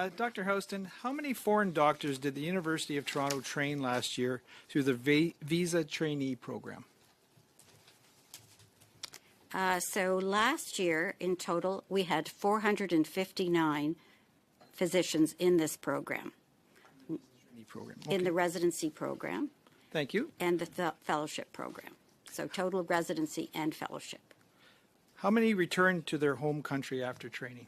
Dr. Houston, how many foreign doctors did the University of Toronto train last year through the visa trainee program? So last year, in total, we had 459 physicians in this program, in the residency program. Thank you. And the fellowship program. So total residency and fellowship. How many returned to their home country after training?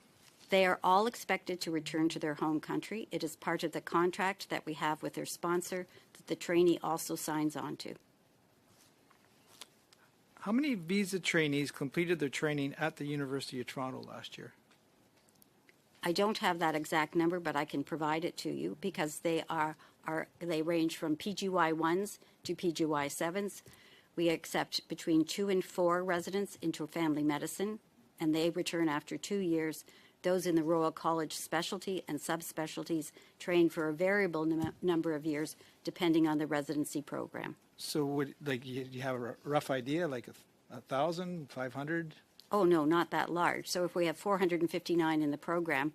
They are all expected to return to their home country. It is part of the contract that we have with their sponsor that the trainee also signs on to. How many visa trainees completed their training at the University of Toronto last year? I don't have that exact number, but I can provide it to you because they range from PGY 1s to PGY 7s. We accept between 2 and 4 residents into family medicine, and they return after 2 years. Those in the Royal College specialty and subspecialties train for a variable number of years, depending on the residency program. So would, like, you have a rough idea, like 1,000, 500? Oh, no, not that large. So if we have 459 in the program,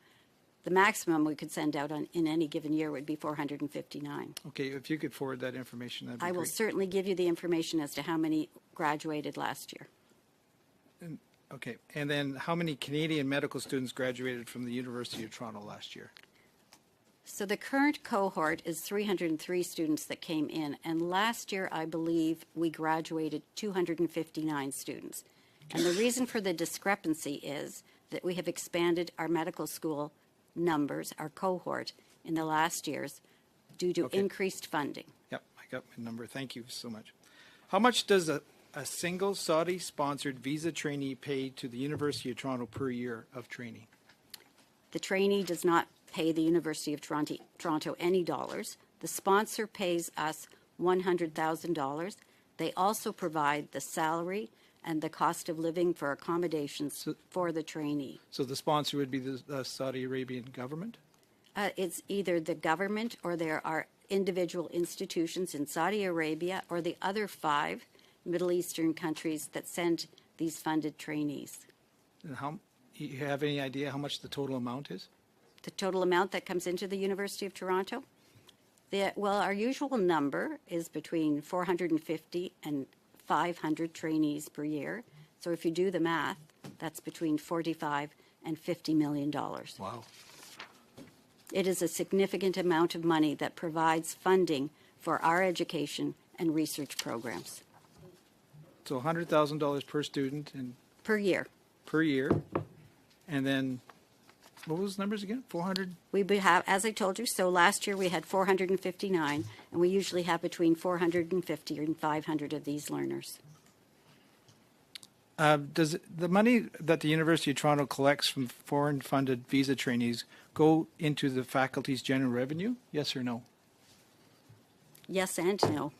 the maximum we could send out in any given year would be 459. Okay, if you could forward that information, that'd be great. I will certainly give you the information as to how many graduated last year. Okay, and then how many Canadian medical students graduated from the University of Toronto last year? So the current cohort is 303 students that came in, and last year I believe we graduated 259 students. And the reason for the discrepancy is that we have expanded our medical school numbers, our cohort, in the last years due to increased funding. Yep, I got my number. Thank you so much. How much does a single Saudi-sponsored visa trainee pay to the University of Toronto per year of training? The trainee does not pay the University of Toronto any dollars. The sponsor pays us $100,000. They also provide the salary and the cost of living for accommodations for the trainee. So the sponsor would be the Saudi Arabian government? It's either the government or there are individual institutions in Saudi Arabia or the other 5 Middle Eastern countries that send these funded trainees. And you have any idea how much the total amount is? The total amount that comes into the University of Toronto? Well, our usual number is between 450 and 500 trainees per year. So if you do the math, that's between $45 and $50 million. Wow. It is a significant amount of money that provides funding for our education and research programs. So $100,000 per student and per year. Per year. And then, what was the numbers again? 400? We have, as I told you, so last year we had 459, and we usually have between 450 and 500 of these learners. Does the money that the University of Toronto collects from foreign-funded visa trainees go into the faculty's general revenue? Yes or no? Yes and no.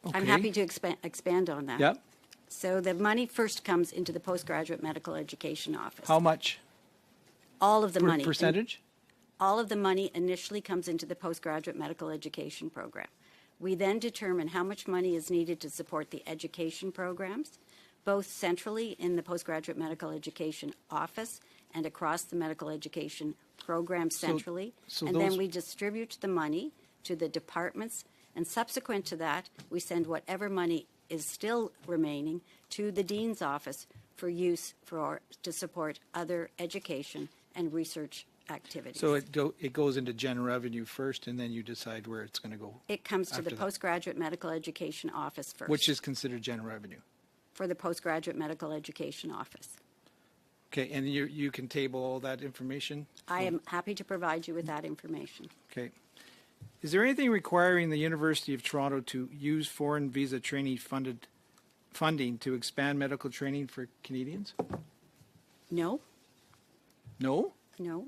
Okay. I'm happy to expand on that. Yep. So the money first comes into the postgraduate medical education office. How much? All of the money. Percentage? All of the money initially comes into the postgraduate medical education program. We then determine how much money is needed to support the education programs, both centrally in the postgraduate medical education office and across the medical education program centrally. And then we distribute the money to the departments, and subsequent to that, we send whatever money is still remaining to the dean's office for use to support other education and research activities. So it goes into general revenue first, and then you decide where it's going to go. It comes to the postgraduate medical education office first. Which is considered general revenue? For the postgraduate medical education office. Okay, and you can table all that information? I am happy to provide you with that information. Okay. Is there anything requiring the University of Toronto to use foreign visa trainee funding to expand medical training for Canadians? No. No? No.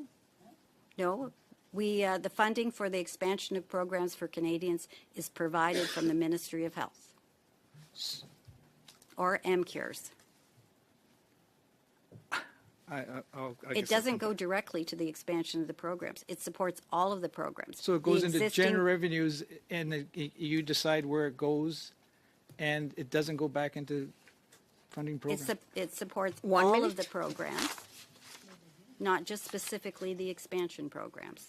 No. The funding for the expansion of programs for Canadians is provided from the Ministry of Health or MCures. It doesn't go directly to the expansion of the programs. It supports all of the programs. So it goes into general revenues, and you decide where it goes, and it doesn't go back into funding programs? It supports all of the programs. not just specifically the expansion programs.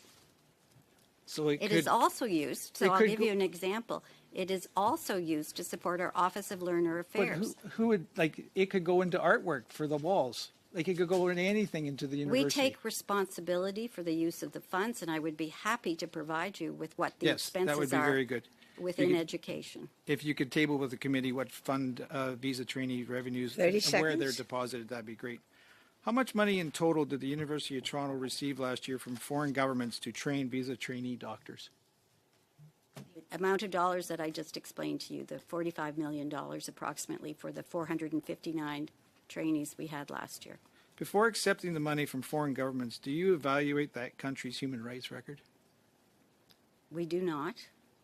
So It is also used, so it I'll could give go- you an example. It is also used to support our Office of Learner But Affairs. who would, like, it could go into artwork for the walls. Like, it could go into anything into the We university. take responsibility for the use of the funds, and I would be happy to provide you with what the Yes, that would expenses be are very good. within You could- education. If you could table with the committee what fund visa trainee revenues 30 and where they're seconds. deposited, that'd be great. How much money in total did the University of Toronto receive last year from foreign governments to train visa trainee doctors? Amount of dollars that I just explained to you, the $45 million approximately for the 459 trainees we had last year. Before accepting the money from foreign governments, do you evaluate that country's human rights record? We do not.